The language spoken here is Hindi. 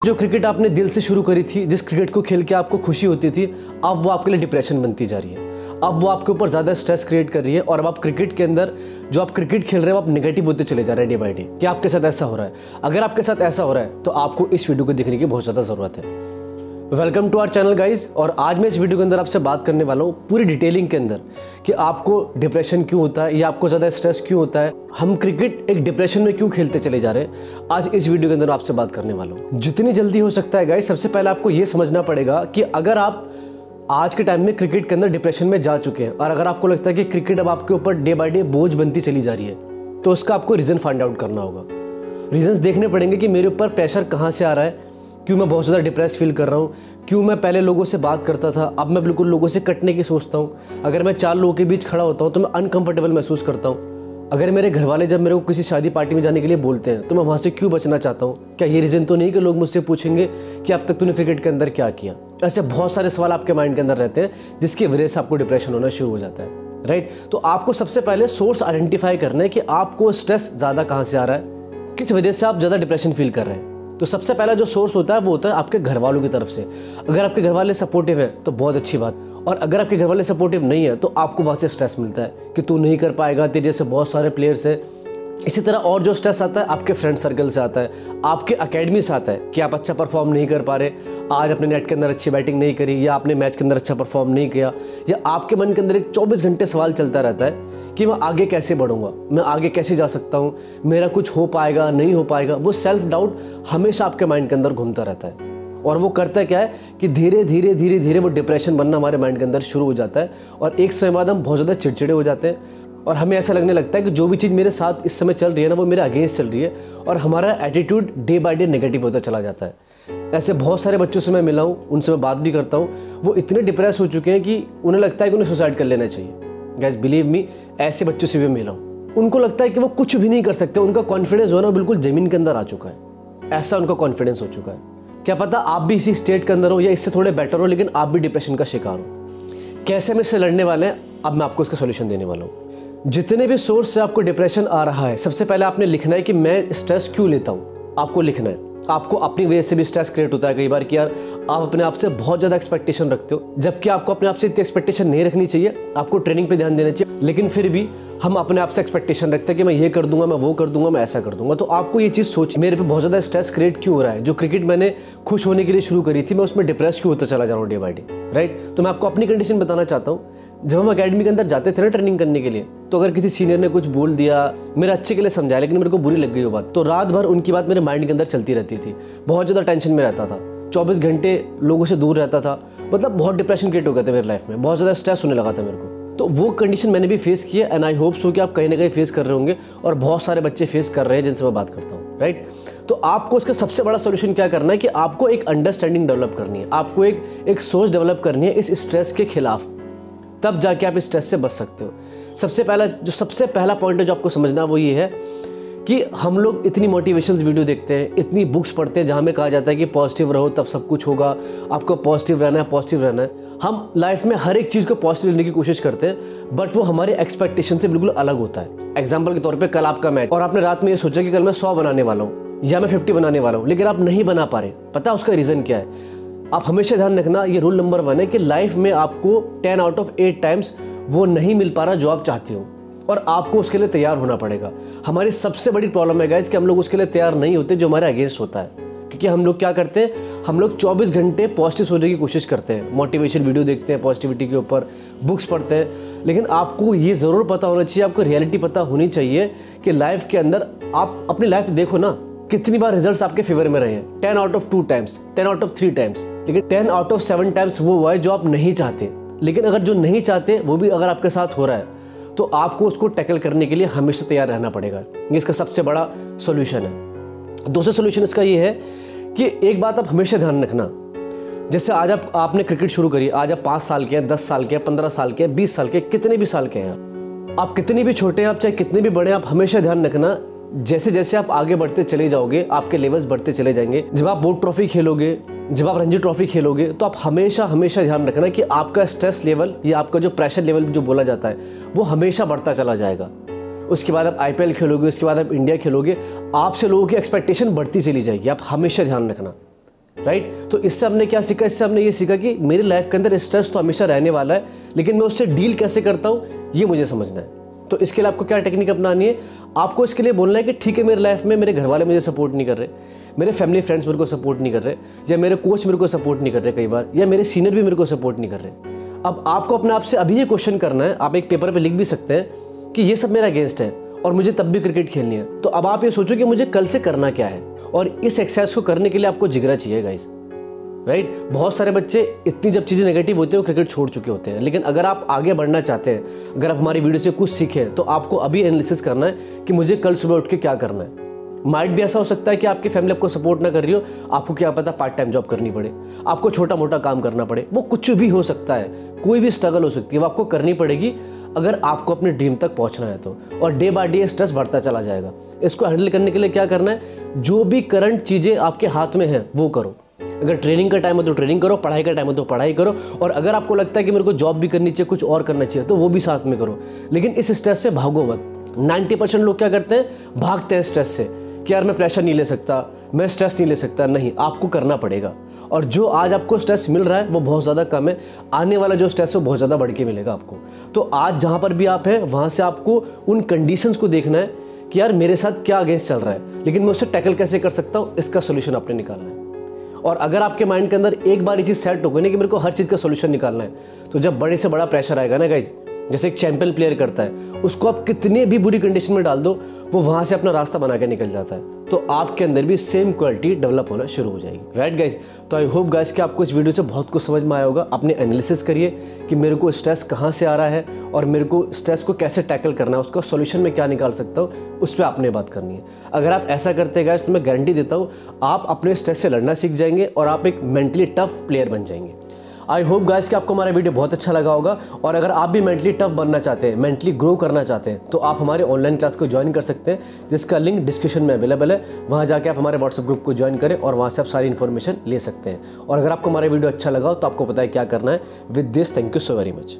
जो क्रिकेट आपने दिल से शुरू करी थी, जिस क्रिकेट को खेल के आपको खुशी होती थी, अब वो आपके लिए डिप्रेशन बनती जा रही है। अब वो आपके ऊपर ज़्यादा स्ट्रेस क्रिएट कर रही है और अब आप क्रिकेट के अंदर जो आप क्रिकेट खेल रहे हो आप नेगेटिव होते चले जा रहे हैं डे बाय डे। क्या आपके साथ ऐसा हो रहा है? अगर आपके साथ ऐसा हो रहा है तो आपको इस वीडियो को देखने की बहुत ज़्यादा ज़रूरत है। Welcome to our channel guys. और आज मैं इस वीडियो के अंदर आपसे बात करने वाला हूँ पूरी डिटेलिंग के अंदर कि आपको डिप्रेशन क्यों होता है या आपको ज़्यादा स्ट्रेस क्यों होता है, हम क्रिकेट एक डिप्रेशन में क्यों खेलते चले जा रहे हैं। आज इस वीडियो के अंदर आपसे बात करने वाला हूँ। जितनी जल्दी हो सकता है गाइज, सबसे पहले आपको ये समझना पड़ेगा कि अगर आप आज के टाइम में क्रिकेट के अंदर डिप्रेशन में जा चुके हैं और अगर आपको लगता है कि क्रिकेट अब आपके ऊपर डे बाय डे बोझ बनती चली जा रही है, तो उसका आपको रीज़न फाइंड आउट करना होगा। रीजंस देखने पड़ेंगे कि मेरे ऊपर प्रेशर कहाँ से आ रहा है, क्यों मैं बहुत ज़्यादा डिप्रेस फील कर रहा हूँ, क्यों मैं पहले लोगों से बात करता था अब मैं बिल्कुल लोगों से कटने की सोचता हूँ, अगर मैं 4 लोगों के बीच खड़ा होता हूँ तो मैं अनकंफर्टेबल महसूस करता हूँ, अगर मेरे घर वाले जब मेरे को किसी शादी पार्टी में जाने के लिए बोलते हैं तो मैं वहाँ से क्यों बचना चाहता हूँ। क्या ये रीज़न तो नहीं कि लोग मुझसे पूछेंगे कि अब तक तूने क्रिकेट के अंदर क्या किया। ऐसे बहुत सारे सवाल आपके माइंड के अंदर रहते हैं जिसकी वजह से आपको डिप्रेशन होना शुरू हो जाता है, राइट। तो आपको सबसे पहले सोर्स आइडेंटिफाई करना है कि आपको स्ट्रेस ज़्यादा कहाँ से आ रहा है, किस वजह से आप ज़्यादा डिप्रेशन फील कर रहे हैं। तो सबसे पहला जो सोर्स होता है वो होता है आपके घर वालों की तरफ से। अगर आपके घर वाले सपोर्टिव है तो बहुत अच्छी बात, और अगर आपके घर वाले सपोर्टिव नहीं है तो आपको वहाँ से स्ट्रेस मिलता है कि तू नहीं कर पाएगा, तेरे जैसे बहुत सारे प्लेयर्स हैं। इसी तरह और जो स्ट्रेस आता है आपके फ्रेंड सर्कल से आता है, आपके अकेडमी से आता है कि आप अच्छा परफॉर्म नहीं कर पा रहे, आज अपने नेट के अंदर अच्छी बैटिंग नहीं करी या आपने मैच के अंदर अच्छा परफॉर्म नहीं किया, या आपके मन के अंदर एक 24 घंटे सवाल चलता रहता है कि मैं आगे कैसे बढ़ूंगा, मैं आगे कैसे जा सकता हूँ, मेरा कुछ हो पाएगा नहीं हो पाएगा। वो सेल्फ डाउट हमेशा आपके माइंड के अंदर घूमता रहता है और वो करता क्या है कि धीरे धीरे वो डिप्रेशन बनना हमारे माइंड के अंदर शुरू हो जाता है और एक समय बाद हम बहुत ज़्यादा चिड़चिड़े हो जाते हैं और हमें ऐसा लगने लगता है कि जो भी चीज़ मेरे साथ इस समय चल रही है ना वो मेरे अगेंस्ट चल रही है और हमारा attitude day by day negative होता चला जाता है। ऐसे बहुत सारे बच्चों से मैं मिला हूँ, उनसे मैं बात भी करता हूँ, वो इतने डिप्रेस हो चुके हैं कि उन्हें लगता है कि उन्हें सुसाइड कर लेना चाहिए। गाइस बिलीव मी, ऐसे बच्चों से भी मिला हूँ। उनको लगता है कि वो कुछ भी नहीं कर सकते, उनका कॉन्फिडेंस जो है ना बिल्कुल ज़मीन के अंदर आ चुका है, ऐसा उनका कॉन्फिडेंस हो चुका है। क्या पता आप भी इसी स्टेट के अंदर हो या इससे थोड़े बेटर हो, लेकिन आप भी डिप्रेशन का शिकार हो। कैसे हम इससे लड़ने वाले हैं, अब मैं आपको इसका सोल्यूशन देने वाला हूँ। जितने भी सोर्स से आपको डिप्रेशन आ रहा है, सबसे पहले आपने लिखना है कि मैं स्ट्रेस क्यों लेता हूँ। आपको लिखना है। आपको अपनी वजह से भी स्ट्रेस क्रिएट होता है कई बार कि यार आप अपने आप से बहुत ज़्यादा एक्सपेक्टेशन रखते हो, जबकि आपको अपने आप से इतनी एक्सपेक्टेशन नहीं रखनी चाहिए, आपको ट्रेनिंग पे ध्यान देना चाहिए। लेकिन फिर भी हम अपने आप से एक्सपेक्टेशन रखते हैं कि मैं ये कर दूंगा, मैं वो कर दूंगा, मैं ऐसा कर दूंगा। तो आपको ये चीज़ सोच, मेरे पे बहुत ज़्यादा स्ट्रेस क्रिएट क्यों हो रहा है, जो क्रिकेट मैंने खुश होने के लिए शुरू करी थी मैं उसमें डिप्रेस क्यों होता चला जा रहा हूँ डे बाय डे, राइट। तो मैं आपको अपनी कंडीशन बताना चाहता हूँ। जब हम अकेडमी के अंदर जाते थे ना ट्रेनिंग करने के लिए, तो अगर किसी सीनियर ने कुछ बोल दिया, मेरे अच्छे के लिए समझाया लेकिन मेरे को बुरी लग गई वो बात, तो रात भर उनकी बात मेरे माइंड के अंदर चलती रहती थी। बहुत ज़्यादा टेंशन में रहता था, 24 घंटे लोगों से दूर रहता था, मतलब बहुत डिप्रेशन क्रिएट हो गया था मेरी लाइफ में, बहुत ज़्यादा स्ट्रेस होने लगा था मेरे को। तो वो कंडीशन मैंने भी फेस की है एंड आई होप सो कि आप कहीं ना कहीं फेस कर रहे होंगे और बहुत सारे बच्चे फेस कर रहे हैं जिनसे मैं बात करता हूँ, राइट। तो आपको उसका सबसे बड़ा सोल्यूशन क्या करना है कि आपको एक अंडरस्टैंडिंग डेवलप करनी है, आपको एक सोच डेवलप करनी है इस स्ट्रेस के खिलाफ, तब जाके आप इस स्ट्रेस से बच सकते हो। सबसे पहला पॉइंट है जो आपको समझना वो ये है कि हम लोग इतनी मोटिवेशनल वीडियो देखते हैं, इतनी बुक्स पढ़ते हैं जहाँ में कहा जाता है कि पॉजिटिव रहो तब सब कुछ होगा, आपको पॉजिटिव रहना है, पॉजिटिव रहना है। हम लाइफ में हर एक चीज़ को पॉजिटिव लेने की कोशिश करते हैं, बट वो हमारे एक्सपेक्टेशन से बिल्कुल अलग होता है। एग्जाम्पल के तौर पर कल आपका मैच और आपने रात में ये सोचा कि कल मैं 100 बनाने वाला हूँ या मैं 50 बनाने वाला हूँ, लेकिन आप नहीं बना पा रहे। पता उसका रीज़न क्या है? आप हमेशा ध्यान रखना, ये रूल नंबर 1 है कि लाइफ में आपको 10 आउट ऑफ 8 टाइम्स वो नहीं मिल पा रहा जो आप चाहते हो और आपको उसके लिए तैयार होना पड़ेगा। हमारी सबसे बड़ी प्रॉब्लम है गाइस कि हम लोग उसके लिए तैयार नहीं होते जो हमारे अगेंस्ट होता है, क्योंकि हम लोग क्या करते हैं, हम लोग 24 घंटे पॉजिटिव सोचने की कोशिश करते हैं, मोटिवेशन वीडियो देखते हैं पॉजिटिविटी के ऊपर, बुक्स पढ़ते हैं, लेकिन आपको ये ज़रूर पता होना चाहिए, आपको रियलिटी पता होनी चाहिए कि लाइफ के अंदर आप अपनी लाइफ देखो ना, कितनी बार रिजल्ट्स आपके फेवर में रहे हैं। 10 out of 2 times, 10 out of 3 times, लेकिन 10 आउट ऑफ 7 टाइम्स वो हुआ है जो आप नहीं चाहते। लेकिन अगर जो नहीं चाहते वो भी अगर आपके साथ हो रहा है तो आपको उसको टैकल करने के लिए हमेशा तैयार रहना पड़ेगा। ये इसका सबसे बड़ा सोल्यूशन है। दूसरा सोल्यूशन इसका ये है कि एक बात आप हमेशा ध्यान रखना, जैसे आज आपने क्रिकेट शुरू करी, आज आप 5 साल के हैं, 10 साल के हैं, 15 साल के हैं, 20 साल के, कितने भी साल के हैं, आप कितने भी छोटे हैं, आप चाहे कितने भी बड़े हैं, आप हमेशा ध्यान रखना जैसे जैसे आप आगे बढ़ते चले जाओगे आपके लेवल्स बढ़ते चले जाएंगे। जब आप बोर्ड ट्रॉफी खेलोगे, जब आप रणजी ट्रॉफी खेलोगे, तो आप हमेशा ध्यान रखना कि आपका स्ट्रेस लेवल या आपका जो प्रेशर लेवल जो बोला जाता है वो हमेशा बढ़ता चला जाएगा। उसके बाद आप IPL खेलोगे, उसके बाद आप इंडिया खेलोगे, आपसे लोगों की एक्सपेक्टेशन बढ़ती चली जाएगी। आप हमेशा ध्यान रखना, राइट। तो इससे हमने क्या सीखा, इससे हमने ये सीखा कि मेरी लाइफ के अंदर स्ट्रेस तो हमेशा रहने वाला है, लेकिन मैं उससे डील कैसे करता हूँ ये मुझे समझना है। तो इसके लिए आपको क्या टेक्निक अपनानी है, आपको इसके लिए बोलना है कि ठीक है मेरी लाइफ में मेरे घर वाले मुझे सपोर्ट नहीं कर रहे, मेरे फैमिली फ्रेंड्स मेरे को सपोर्ट नहीं कर रहे, या मेरे कोच मेरे को सपोर्ट नहीं कर रहे कई बार, या मेरे सीनियर भी मेरे को सपोर्ट नहीं कर रहे। अब आपको अपने आप से अभी ये क्वेश्चन करना है, आप एक पेपर पे लिख भी सकते हैं कि ये सब मेरा अगेंस्ट है और मुझे तब भी क्रिकेट खेलनी है। तो अब आप ये सोचो कि मुझे कल से करना क्या है, और इस एक्सरसाइज को करने के लिए आपको जिगरा चाहिए गाइस, राइट। बहुत सारे बच्चे इतनी जब चीज़ें नेगेटिव होती हैं वो क्रिकेट छोड़ चुके होते हैं, लेकिन अगर आप आगे बढ़ना चाहते हैं, अगर आप हमारी वीडियो से कुछ सीखें, तो आपको अभी एनालिसिस करना है कि मुझे कल सुबह उठ के क्या करना है। माइट भी ऐसा हो सकता है कि आपकी फैमिली आपको सपोर्ट ना कर रही हो, आपको क्या पता पार्ट टाइम जॉब करनी पड़े, आपको छोटा मोटा काम करना पड़े, वो कुछ भी हो सकता है, कोई भी स्ट्रगल हो सकती है, वो आपको करनी पड़ेगी अगर आपको अपने ड्रीम तक पहुंचना है तो। और डे बाय डे स्ट्रेस बढ़ता चला जाएगा। इसको हैंडल करने के लिए क्या करना है, जो भी करंट चीज़ें आपके हाथ में हैं वो करो। अगर ट्रेनिंग का टाइम हो तो ट्रेनिंग करो, पढ़ाई का टाइम हो तो पढ़ाई करो, और अगर आपको लगता है कि मेरे को जॉब भी करनी चाहिए, कुछ और करना चाहिए, तो वो भी साथ में करो। लेकिन इस स्ट्रेस से भागो मत। 90% लोग क्या करते हैं, भागते हैं स्ट्रेस से कि यार मैं प्रेशर नहीं ले सकता, मैं स्ट्रेस नहीं ले सकता। नहीं, आपको करना पड़ेगा। और जो आज आपको स्ट्रेस मिल रहा है वो बहुत ज़्यादा कम है, आने वाला जो स्ट्रेस है वो बहुत ज़्यादा बढ़ के मिलेगा आपको। तो आज जहाँ पर भी आप हैं वहाँ से आपको उन कंडीशंस को देखना है कि यार मेरे साथ क्या अगेंस्ट चल रहा है, लेकिन मैं उससे टैकल कैसे कर सकता हूँ, इसका सोल्यूशन आपने निकालना है। और अगर आपके माइंड के अंदर एक बार ये चीज़ सेट हो गई ना कि मेरे को हर चीज़ का सोल्यूशन निकालना है, तो जब बड़े से बड़ा प्रेशर आएगा ना गाइज, जैसे एक चैंपियन प्लेयर करता है, उसको आप कितने भी बुरी कंडीशन में डाल दो, वो वहाँ से अपना रास्ता बना के निकल जाता है। तो आपके अंदर भी सेम क्वालिटी डेवलप होना शुरू हो जाएगी, राइट गाइज। तो आई होप गाइज कि आपको इस वीडियो से बहुत कुछ समझ में आया होगा। अपने एनालिसिस करिए कि मेरे को स्ट्रेस कहाँ से आ रहा है और मेरे को स्ट्रेस को कैसे टैकल करना है, उसका सॉल्यूशन में क्या निकाल सकता हूँ, उस पर आपने बात करनी है। अगर आप ऐसा करते हैं गाइज तो मैं गारंटी देता हूँ आप अपने स्ट्रेस से लड़ना सीख जाएंगे और आप एक मेंटली टफ प्लेयर बन जाएंगे। आई होप गाइस कि आपको हमारा वीडियो बहुत अच्छा लगा होगा। और अगर आप भी मेंटली टफ बनना चाहते हैं, मेंटली ग्रो करना चाहते हैं, तो आप हमारे ऑनलाइन क्लास को ज्वाइन कर सकते हैं, जिसका लिंक डिस्क्रिप्शन में अवेलेबल है। वहाँ जाके आप हमारे व्हाट्सएप ग्रुप को ज्वाइन करें और वहाँ से आप सारी इन्फॉर्मेशन ले सकते हैं। और अगर आपको हमारा वीडियो अच्छा लगा हो तो आपको पता है क्या करना है। With this, thank you so very much.